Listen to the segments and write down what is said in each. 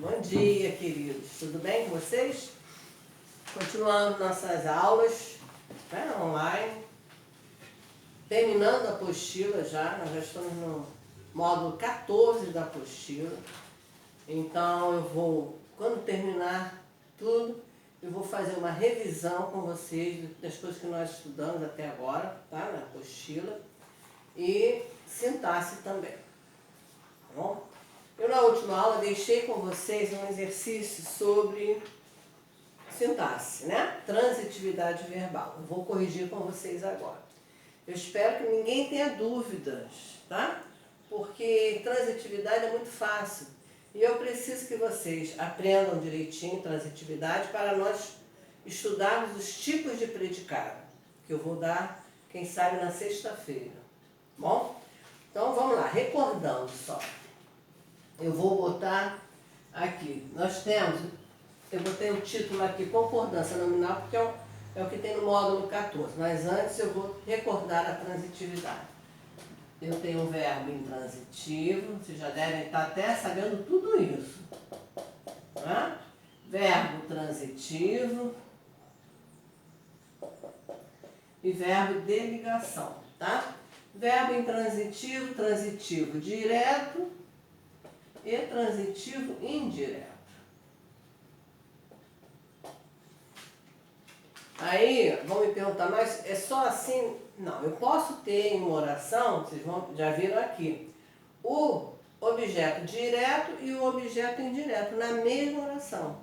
Bom dia, queridos. Tudo bem com vocês? Continuando nossas aulas, né, online. Terminando a apostila já, nós já estamos no módulo 14 da apostila. Então eu vou, quando terminar tudo, eu vou fazer uma revisão com vocês das coisas que nós estudamos até agora, tá? Na apostila. E sintaxe também, tá bom? Eu na última aula deixei com vocês um exercício sobre sintaxe, né? Transitividade verbal. Eu vou corrigir com vocês agora. Eu espero que ninguém tenha dúvidas, tá? Porque transitividade é muito fácil. E eu preciso que vocês aprendam direitinho transitividade para nós estudarmos os tipos de predicado, que eu vou dar, quem sabe, na sexta-feira. Bom? Então vamos lá, recordando só. Eu vou botar aqui, nós temos, eu botei o título aqui, concordância nominal, porque é o que tem no módulo 14, mas antes eu vou recordar a transitividade. Eu tenho um verbo intransitivo, vocês já devem estar até sabendo tudo isso. Tá? Verbo transitivo e verbo de ligação, tá? Verbo intransitivo, transitivo direto e transitivo indireto. Aí, vão me perguntar, mas é só assim? Não, eu posso ter em uma oração, vocês já viram aqui, o objeto direto e o objeto indireto na mesma oração.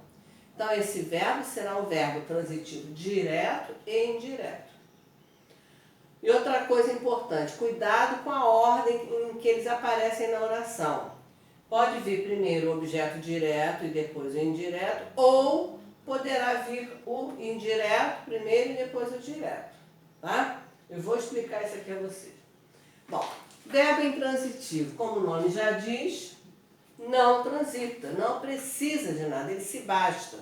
Então, esse verbo será um verbo transitivo direto e indireto. E outra coisa importante, cuidado com a ordem em que eles aparecem na oração. Pode vir primeiro o objeto direto e depois o indireto, ou poderá vir o indireto primeiro e depois o direto, tá? Eu vou explicar isso aqui a vocês. Bom, verbo intransitivo, como o nome já diz, não transita, não precisa de nada, ele se basta,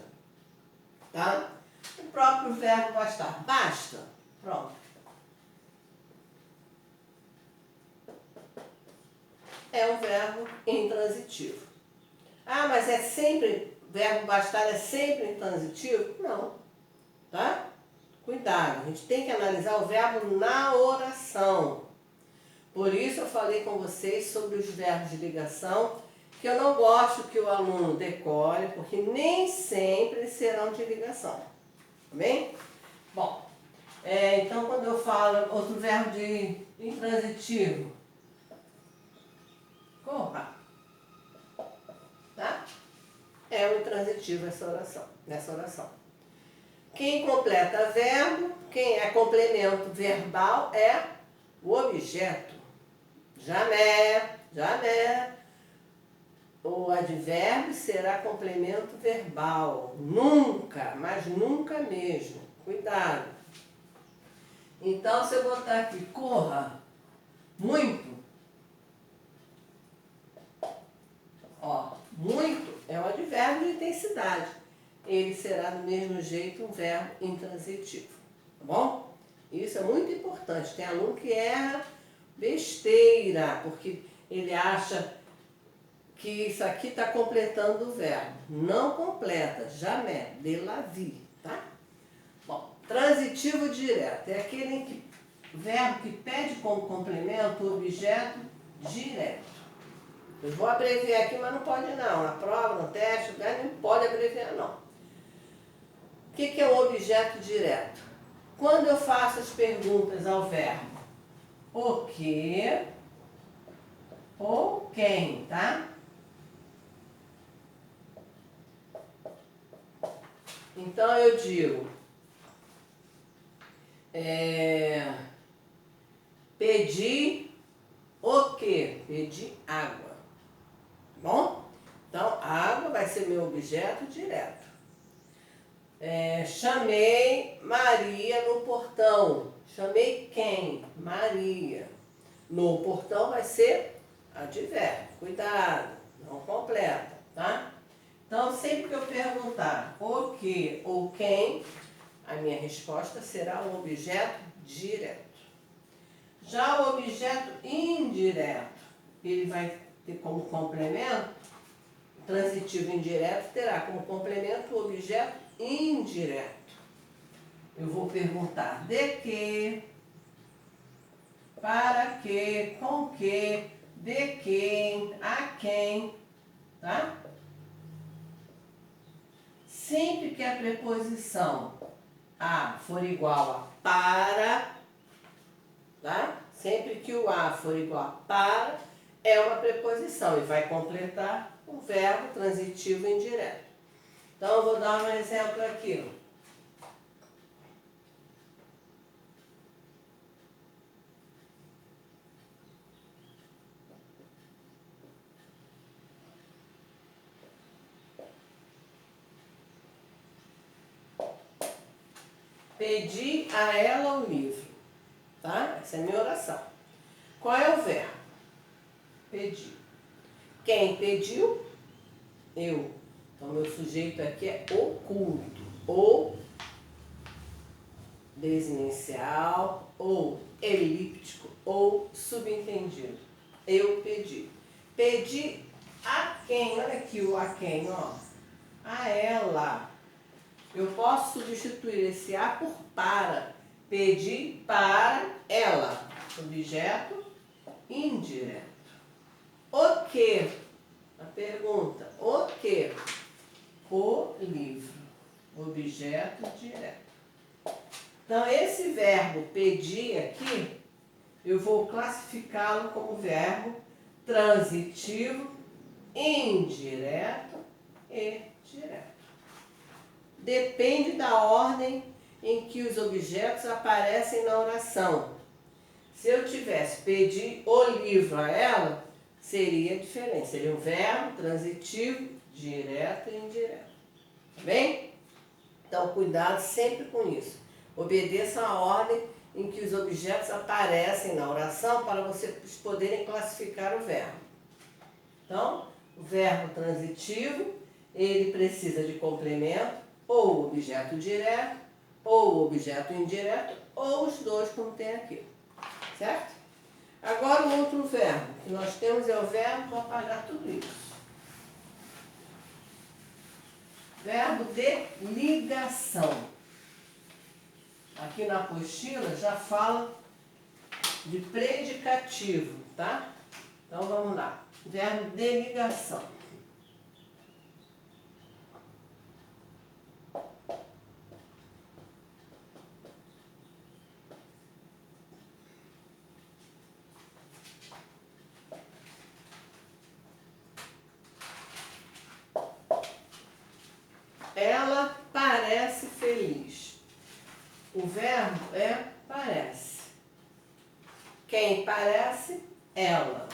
tá? O próprio verbo bastar, basta, pronto. É um verbo intransitivo. Ah, mas é sempre, verbo bastar é sempre intransitivo? Não, tá? Cuidado, a gente tem que analisar o verbo na oração. Por isso eu falei com vocês sobre os verbos de ligação, que eu não gosto que o aluno decore, porque nem sempre eles serão de ligação. Tá bem? Bom, então quando eu falo outro verbo de intransitivo, corra, tá? É o intransitivo nessa oração. Quem completa verbo, quem é complemento verbal é o objeto. Jamais, jamais. O advérbio será complemento verbal. Nunca, mas nunca mesmo. Cuidado. Então, se eu botar aqui, corra muito, ó, muito é um advérbio de intensidade. Ele será do mesmo jeito um verbo intransitivo, tá bom? Isso é muito importante. Tem aluno que erra besteira, porque ele acha que isso aqui está completando o verbo. Não completa, jamais, de la vie, tá? Bom, transitivo direto é aquele verbo que pede como complemento o objeto direto. Eu vou abreviar aqui, mas não pode não. Na prova, no teste, não pode abreviar não. O que é o objeto direto? Quando eu faço as perguntas ao verbo o que ou quem, tá? Então eu digo, pedi o quê? Pedi água. Bom? Então, água vai ser meu objeto direto. Chamei Maria no portão. Chamei quem? Maria. No portão vai ser advérbio. Cuidado, não completa, tá? Então, sempre que eu perguntar o que ou quem, a minha resposta será um objeto direto. Já o objeto indireto, ele vai ter como complemento transitivo indireto terá como complemento o objeto indireto. Eu vou perguntar de que, para que, com que, de quem, a quem, tá? Sempre que a preposição a for igual a para, tá? Sempre que o a for igual a para, é uma preposição e vai completar o verbo transitivo indireto. Então, eu vou dar um exemplo aqui. Pedi a ela o livro, tá? Essa é a minha oração. Qual é o verbo? Pedir. Quem pediu? Eu. Então, meu sujeito aqui é oculto, ou desinicial, ou elíptico, ou subentendido. Eu pedi. Pedi a quem? Olha aqui o a quem, ó. A ela. Eu posso substituir esse a por para. Pedi para ela. Objeto indireto. O que? A pergunta. O que? O livro. Objeto direto. Então, esse verbo pedir aqui, eu vou classificá-lo como verbo transitivo, indireto e direto. Depende da ordem em que os objetos aparecem na oração. Se eu tivesse pedir o livro a ela, seria diferente. Seria um verbo transitivo, direto e indireto. Tá bem? Então, cuidado sempre com isso. Obedeça a ordem em que os objetos aparecem na oração para vocês poderem classificar o verbo. Então, o verbo transitivo, ele precisa de complemento, ou objeto direto, ou objeto indireto, ou os dois, como tem aqui. Certo? Agora, o outro verbo que nós temos é o verbo, vou apagar tudo isso. Verbo de ligação. Aqui na apostila já fala de predicativo, tá? Então vamos lá. Verbo de ligação. Ela parece feliz. O verbo é parece. Quem parece? Ela.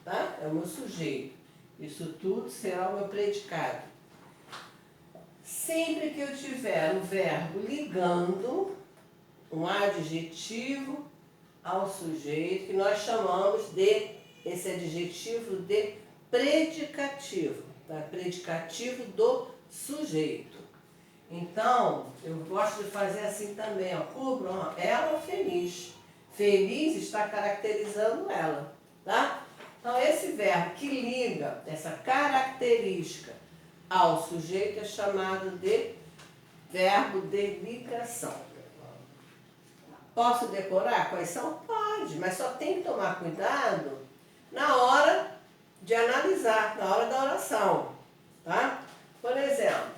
Tá? É o meu sujeito. Isso tudo será o meu predicado. Sempre que eu tiver o verbo ligando um adjetivo ao sujeito, que nós chamamos de, esse adjetivo de predicativo. Tá? Predicativo do sujeito. Então, eu gosto de fazer assim também, ó. Cubro, ó, ela feliz. Feliz está caracterizando ela, tá? Então, esse verbo que liga essa característica ao sujeito é chamado de verbo de ligação. Posso decorar quais são? Pode, mas só tem que tomar cuidado na hora de analisar, na hora da oração, tá? Por exemplo,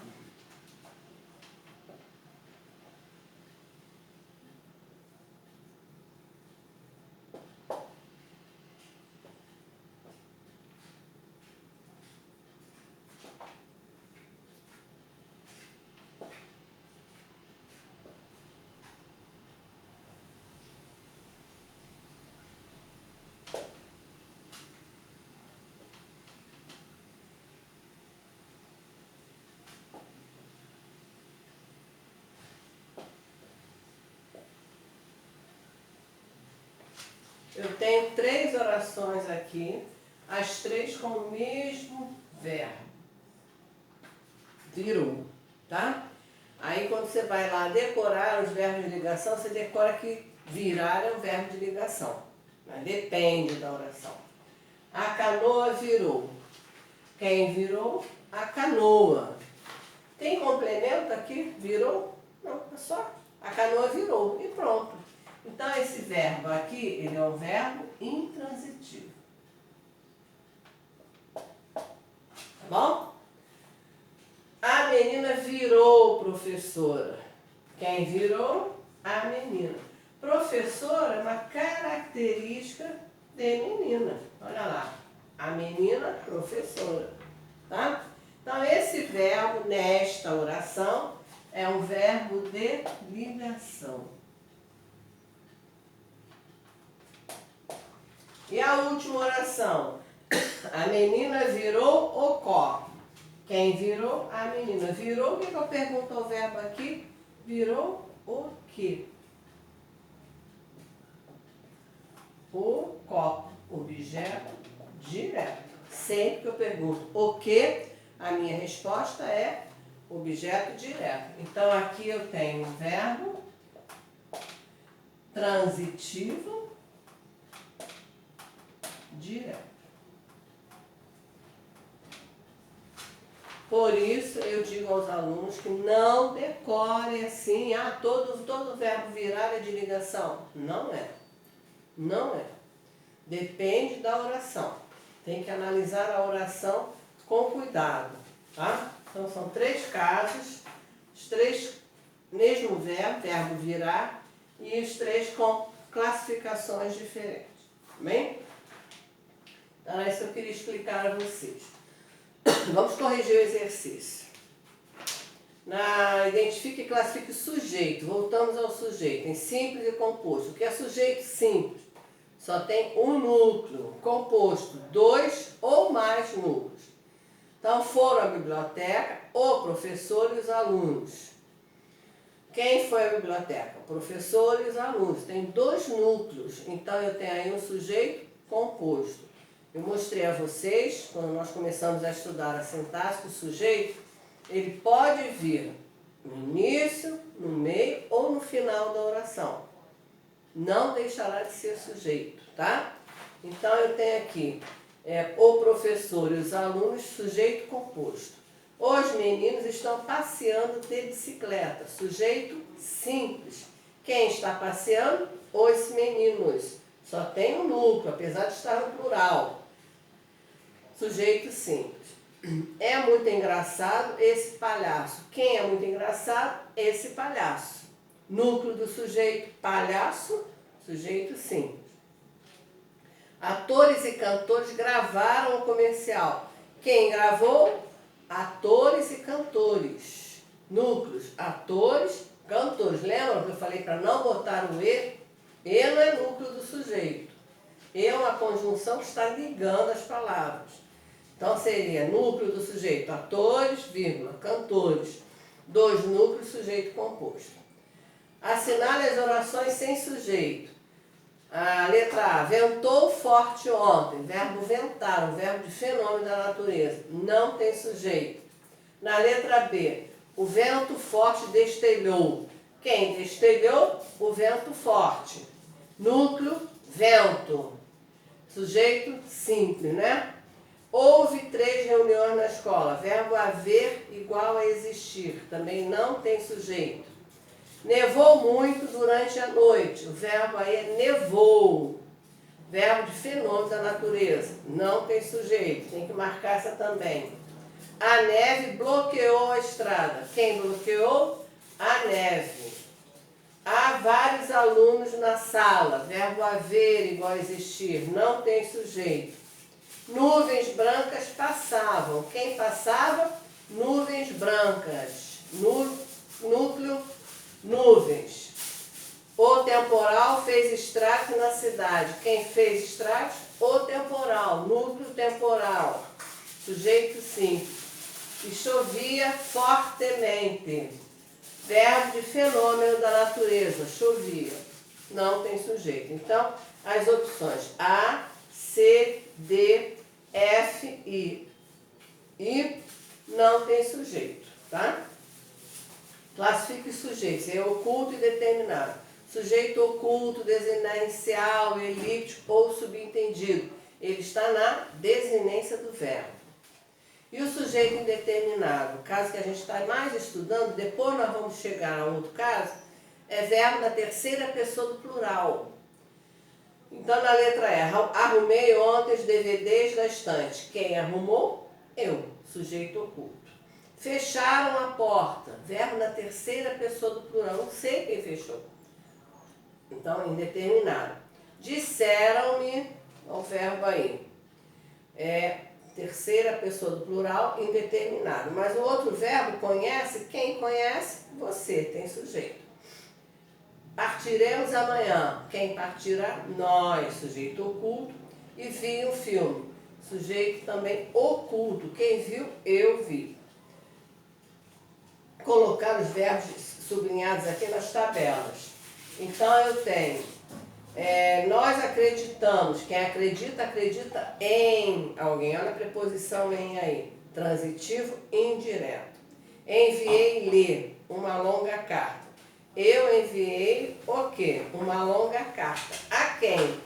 eu tenho 3 orações aqui, as 3 com o mesmo verbo. Virou, tá? Aí quando você vai lá decorar os verbos de ligação, você decora que virar é um verbo de ligação. Mas depende da oração. A canoa virou. Quem virou? a canoa. Tem complemento aqui? Virou? Não, é só a canoa virou e pronto. Então esse verbo aqui, ele é um verbo intransitivo. Tá bom? A menina virou professora. Quem virou? A menina. Professora é uma característica feminina. Olha lá. A menina, professora. Tá? Então, esse verbo nesta oração é um verbo de ligação. E a última oração. A menina virou o copo. Quem virou? A menina. Virou, o que eu pergunto ao verbo aqui? Virou o quê? O copo. Objeto direto. Sempre que eu pergunto o que, a minha resposta é objeto direto. Então, aqui eu tenho um verbo transitivo direto. Por isso, eu digo aos alunos que não decorem assim, todo verbo virar é de ligação. Não é. Não é. Depende da oração. Tem que analisar a oração com cuidado, tá? Então, são 3 casos, os 3 mesmo verbo virar, e os 3 com classificações diferentes. Bem? Então, é isso que eu queria explicar a vocês. Vamos corrigir o exercício. Identifique e classifique o sujeito. Voltamos ao sujeito, em simples e composto. O que é sujeito simples? Só tem um núcleo, composto, 2 ou mais núcleos. Então, foram à biblioteca o professor e os alunos. Quem foi à biblioteca? O professor e os alunos. Tem 2 núcleos, então eu tenho aí um sujeito composto. Eu mostrei a vocês, quando nós começamos a estudar a sintaxe do sujeito, ele pode vir no início, no meio ou no final da oração. Não deixará de ser sujeito, tá? Então, eu tenho aqui o professor e os alunos, sujeito composto. Os meninos estão passeando de bicicleta, sujeito simples. Quem está passeando? Os meninos. Só tem um núcleo, apesar de estar no plural. Sujeito simples. É muito engraçado esse palhaço. Quem é muito engraçado? Esse palhaço. Núcleo do sujeito, palhaço, sujeito simples. Atores e cantores gravaram o comercial. Quem gravou? Atores e cantores. Núcleos, atores, cantores. Lembram que eu falei para não botar o E? E não é núcleo do sujeito. E é uma conjunção que está ligando as palavras. Então, seria núcleo do sujeito, atores, vírgula, cantores. 2 núcleos, sujeito composto. Assinale as orações sem sujeito. A letra A, ventou forte ontem. Verbo ventar, um verbo de fenômeno da natureza. Não tem sujeito. Na letra B, o vento forte destelhou. Quem destelhou? O vento forte. Núcleo, vento. Sujeito simples, né? Houve 3 reuniões na escola. Verbo haver igual a existir. Também não tem sujeito. Nevou muito durante a noite. O verbo aí é nevou. Verbo de fenômeno da natureza. Não tem sujeito. Tem que marcar essa também. A neve bloqueou a estrada. Quem bloqueou? A neve. Há vários alunos na sala. Verbo haver igual a existir. Não tem sujeito. Nuvens brancas passavam. Quem passava? Nuvens brancas. Núcleo, nuvens. O temporal fez estragos na cidade. Quem fez estragos? O temporal. Núcleo temporal. Sujeito simples. E chovia fortemente. Verbo de fenômeno da natureza. Chovia. Não tem sujeito. Então, as opções A, C, D, F, I. E não tem sujeito, tá? Classifique os sujeitos. É oculto e determinado. Sujeito oculto, desinencial, elíptico ou subentendido. Ele está na desinência do verbo. E o sujeito indeterminado, o caso que a gente está mais estudando, depois nós vamos chegar a outro caso, é verbo da terceira pessoa do plural. Então, na letra E, arrumei ontem os DVDs da estante. Quem arrumou? Eu, sujeito oculto. Fecharam a porta, verbo da terceira pessoa do plural. Não sei quem fechou. Então, indeterminado. Disseram-me, o verbo aí, terceira pessoa do plural, indeterminado. Mas o outro verbo, conhece, quem conhece? Você, tem sujeito. Partiremos amanhã. Quem partirá? Nós, sujeito oculto. E vi um filme, sujeito também oculto. Quem viu? Eu vi. Colocar os verbos sublinhados aqui nas tabelas. Então eu tenho, nós acreditamos. Quem acredita, acredita em alguém. Olha a preposição em aí. Transitivo indireto. Enviei-lhe uma longa carta. Eu enviei o quê? Uma longa carta. A quem?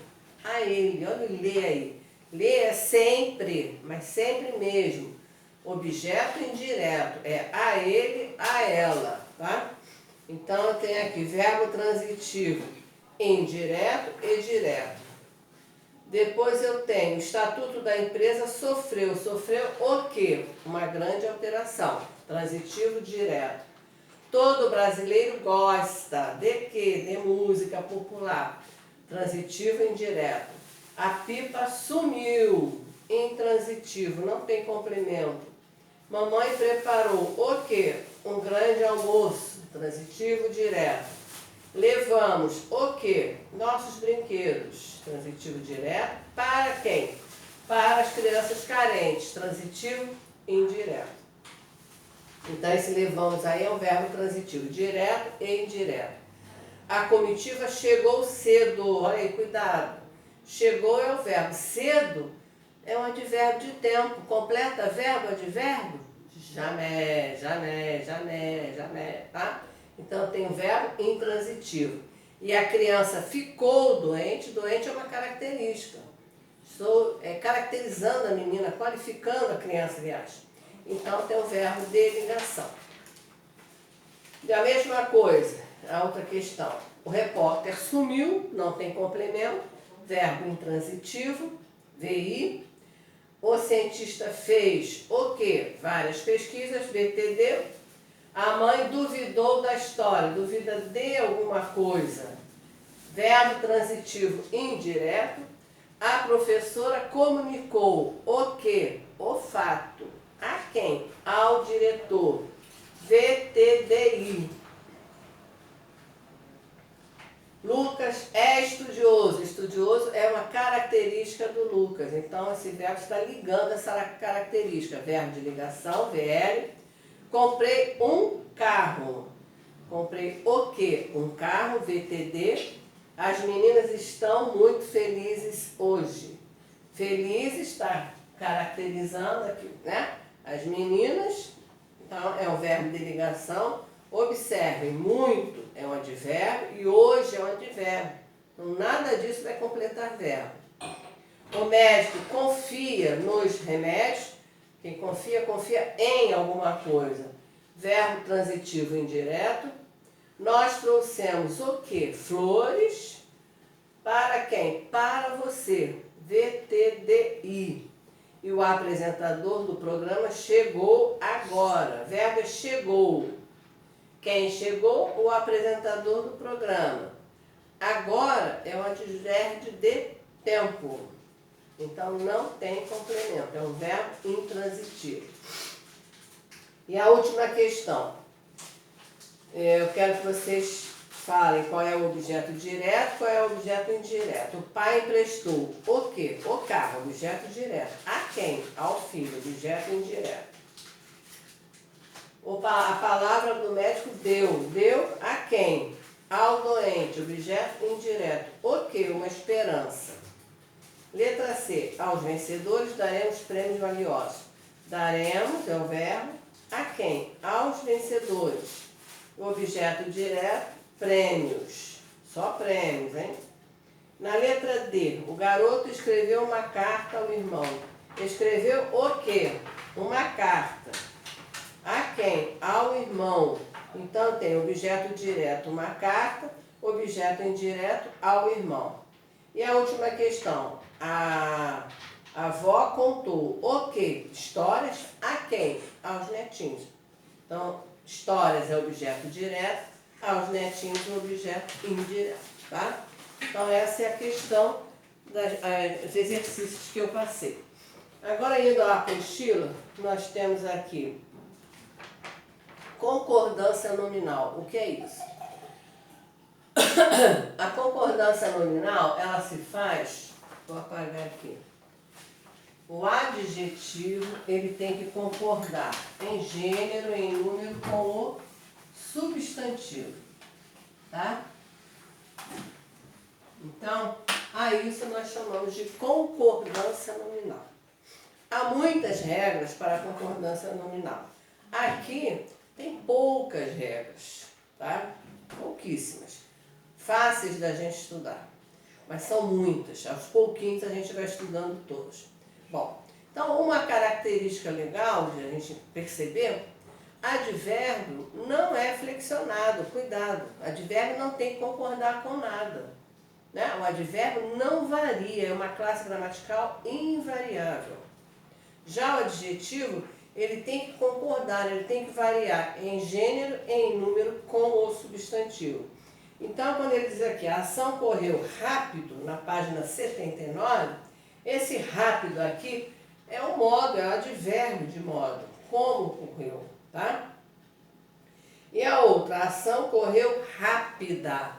A ele. Olha o lê aí. Lê é sempre, mas sempre mesmo. Objeto indireto. É a ele, a ela. Tá? Então eu tenho aqui verbo transitivo indireto e direto. Depois eu tenho o estatuto da empresa sofreu. Sofreu o quê? Uma grande alteração. Transitivo direto. Todo brasileiro gosta de quê? De música popular. Transitivo indireto. A pipa sumiu. Intransitivo, não tem complemento. Mamãe preparou o quê? Um grande almoço. Transitivo direto. Levamos o quê? Nossos brinquedos. Transitivo direto. Para quem? Para as crianças carentes. Transitivo indireto. Então, esse levamos aí é um verbo transitivo, direto e indireto. A comitiva chegou cedo. Olha aí, cuidado. Chegou é o verbo. Cedo é um advérbio de tempo. Completa verbo, advérbio? Jamais, jamais, jamais, jamais, tá? Então, tem o verbo intransitivo. E a criança ficou doente. Doente é uma característica. Estou caracterizando a menina, qualificando a criança, aliás. Então, tem o verbo de ligação. E a mesma coisa, a outra questão. O repórter sumiu, não tem complemento, verbo intransitivo, VI. O cientista fez o quê? Várias pesquisas, BTD. A mãe duvidou da história, duvida de alguma coisa. Verbo transitivo indireto. A professora comunicou o quê? O fato. A quem? Ao diretor. VTDI. Lucas é estudioso. Estudioso é uma característica do Lucas. Então, esse verbo está ligando essa característica. Verbo de ligação, VL. Comprei um carro. Comprei o quê? Um carro, VTD. As meninas estão muito felizes hoje. Feliz está caracterizando aqui, né? As meninas, então é um verbo de ligação. Observem, muito é um advérbio e hoje é um advérbio. Então, nada disso vai completar verbo. O médico confia nos remédios. Quem confia, confia em alguma coisa. Verbo transitivo indireto. Nós trouxemos o quê? Flores. Para quem? Para você. VTDI. E o apresentador do programa chegou agora. Verbo é chegou. Quem chegou? O apresentador do programa. Agora é um advérbio de tempo. Então não tem complemento. É um verbo intransitivo. E a última questão. Eu quero que vocês falem qual é o objeto direto, qual é o objeto indireto. O pai emprestou o quê? O carro, objeto direto. A quem? Ao filho, objeto indireto. A palavra do médico deu. Deu a quem? Ao doente, objeto indireto. O quê? Uma esperança. Letra C. Aos vencedores daremos prêmios valiosos. Daremos, é o verbo. A quem? Aos vencedores. O objeto direto, prêmios. Só prêmios, hein? Na letra D, o garoto escreveu uma carta ao irmão. Escreveu o quê? uma carta. A quem? Ao irmão. Então tem objeto direto, uma carta, objeto indireto, ao irmão. E a última questão. A avó contou o quê? Histórias. A quem? Aos netinhos. Então, histórias é objeto direto, aos netinhos o objeto indireto, tá? Então essa é a questão dos exercícios que eu passei. Agora indo à apostila, nós temos aqui concordância nominal. O que é isso? A concordância nominal, ela se faz, vou apagar aqui. O adjetivo, ele tem que concordar em gênero, em número com o substantivo, tá? Então, a isso nós chamamos de concordância nominal. Há muitas regras para a concordância nominal. Aqui tem poucas regras, tá? Pouquíssimas. Fáceis da gente estudar. Mas são muitas. Aos pouquinhos a gente vai estudando todas. Bom, então uma característica legal de a gente perceber, advérbio não é flexionado, cuidado. Advérbio não tem que concordar com nada. Né? O advérbio não varia, é uma classe gramatical invariável. Já o adjetivo, ele tem que concordar, ele tem que variar em gênero e em número com o substantivo. Então, quando ele diz aqui, a ação correu rápido, na página 79, esse rápido aqui é o modo, é o advérbio de modo, como ocorreu, tá? E a outra, a ação correu rápida.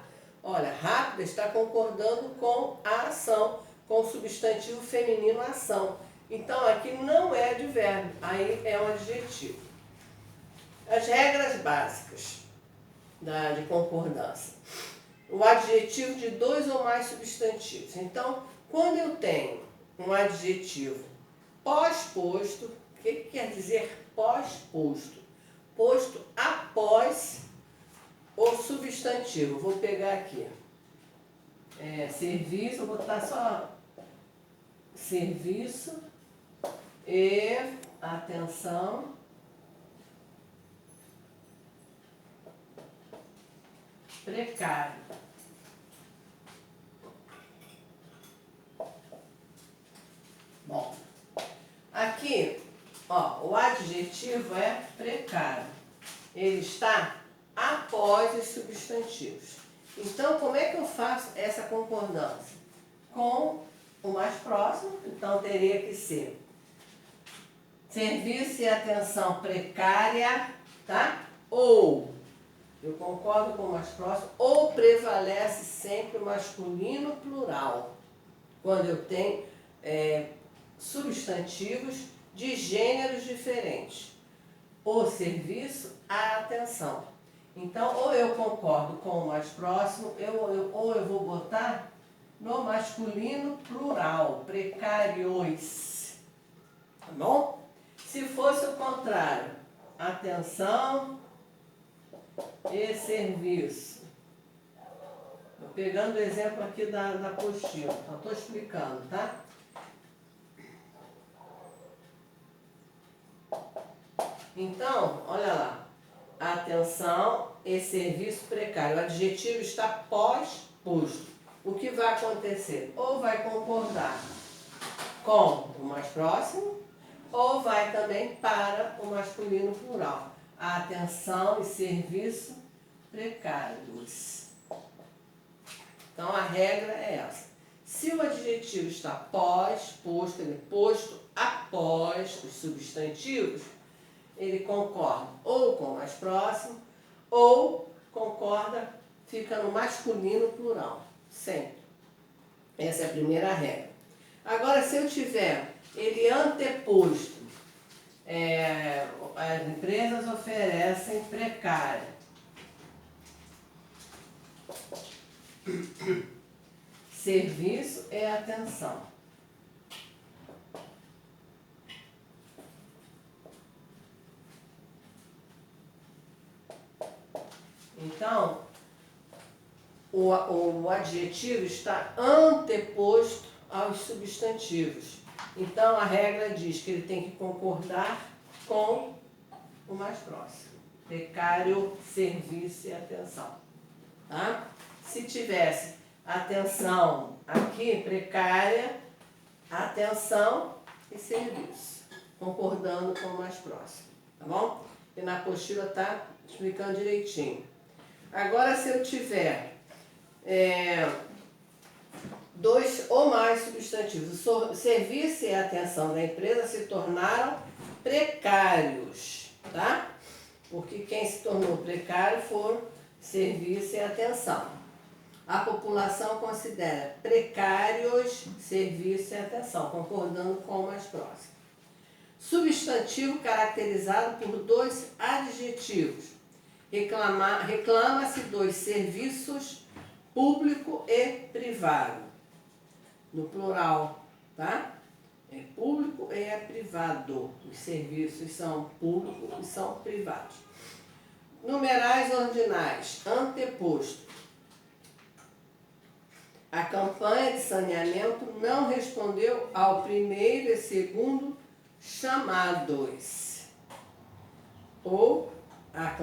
Olha, rápida está concordando com a ação, com o substantivo feminino ação. Então, aqui não é advérbio, aí é um adjetivo. As regras básicas de concordância. O adjetivo de dois ou mais substantivos. Então, quando eu tenho um adjetivo pós-posto, o que quer dizer pós-posto? Posto após o substantivo. Vou pegar aqui. Serviço, vou botar só serviço e atenção. Precário. Bom, aqui, ó, o adjetivo é precário. Ele está após os substantivos. Então, como é que eu faço essa concordância? Com o mais próximo, então teria que ser serviço e atenção precária, tá? Ou eu concordo com o mais próximo, ou prevalece sempre o masculino plural, quando eu tenho substantivos de gêneros diferentes. O serviço, a atenção. Então, ou eu concordo com o mais próximo, ou eu vou botar no masculino plural, precários. Tá bom? Se fosse o contrário, atenção e serviço. Estou pegando o exemplo aqui da apostila, só estou explicando, tá? Então, olha lá, atenção e serviço precário. O adjetivo está pós-posto. O que vai acontecer? Ou vai concordar com o mais próximo, ou vai também para o masculino plural. Atenção e serviço precários. Então, a regra é essa. Se o adjetivo está pós-posto, ele é posto após os substantivos, ele concorda ou com o mais próximo, ou concorda, fica no masculino plural, sempre. Essa é a primeira regra. Agora, se eu tiver ele anteposto, as empresas oferecem precária. Serviço é atenção. Então, o adjetivo está anteposto aos substantivos. Então a regra diz que ele tem que concordar com o mais próximo. Precário, serviço e atenção. Tá? Se tivesse atenção aqui, precária, atenção e serviço, concordando com o mais próximo. Tá bom? E na apostila está explicando direitinho. Agora, se eu tiver dois ou mais substantivos, o serviço e a atenção da empresa se tornaram precários, tá? Porque quem se tornou precário foram serviço e atenção. A população considera precários serviço e atenção, concordando com o mais próximo. Substantivo caracterizado por dois adjetivos. Reclama-se dos serviços público e privado. No plural, tá? É público e é privado. Os serviços são públicos e são privados. Numerais ordinais, anteposto. A campanha de saneamento não respondeu ao primeiro e segundo chamados. Ou a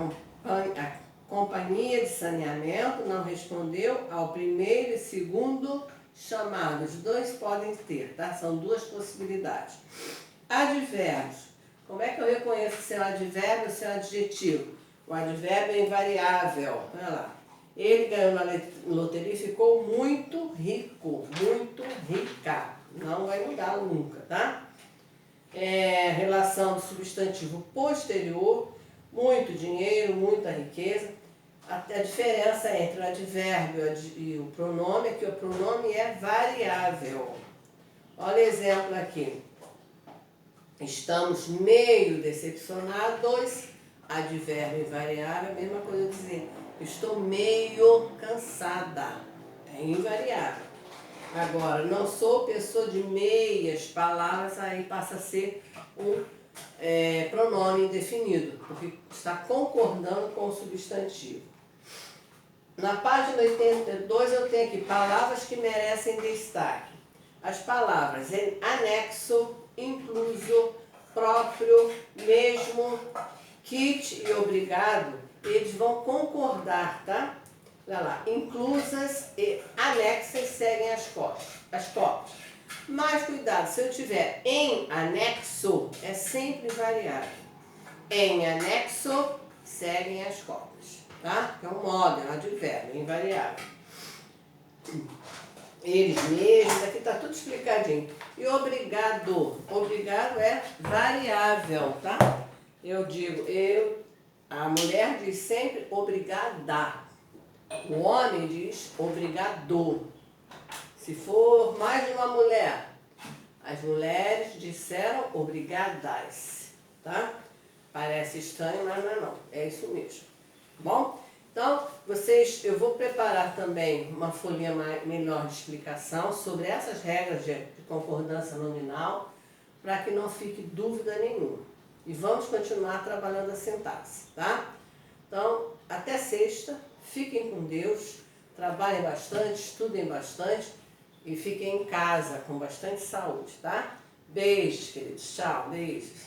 companhia de saneamento não respondeu ao primeiro e segundo chamados. Os dois podem ter, tá? São duas possibilidades. Advérbios. Como é que eu reconheço se é um advérbio ou se é um adjetivo? O advérbio é invariável. Olha lá. Ele ganhou na loteria e ficou muito rico, muito rica. Não vai mudar nunca, tá? Relação do substantivo posterior, muito dinheiro, muita riqueza. A diferença entre o advérbio e o pronome é que o pronome é variável. Olha o exemplo aqui. Estamos meio decepcionados. Advérbio invariável, a mesma coisa dizer, estou meio cansada. É invariável. Agora, não sou pessoa de meias palavras, aí passa a ser um pronome indefinido, porque está concordando com o substantivo. Na página 82 eu tenho aqui palavras que merecem destaque. As palavras em anexo, incluso, próprio, mesmo, kit e obrigado, eles vão concordar, tá? Olha lá, inclusas e anexas seguem as cópias. Mas cuidado, se eu tiver em anexo, é sempre variável. Em anexo, seguem as cópias, tá? Que é um modo, é um advérbio, invariável. Eles mesmos, aqui está tudo explicadinho. E obrigado. Obrigado é variável, tá? Eu digo, a mulher diz sempre obrigada. O homem diz obrigado. Se for mais de uma mulher, as mulheres disseram obrigadas, tá? Parece estranho, mas não é não. É isso mesmo. Bom? Então, eu vou preparar também uma folhinha melhor de explicação sobre essas regras de concordância nominal, para que não fique dúvida nenhuma. E vamos continuar trabalhando a sintaxe, tá? Então, até sexta, fiquem com Deus, trabalhem bastante, estudem bastante e fiquem em casa com bastante saúde, tá? Beijos, queridos. Tchau, beijos.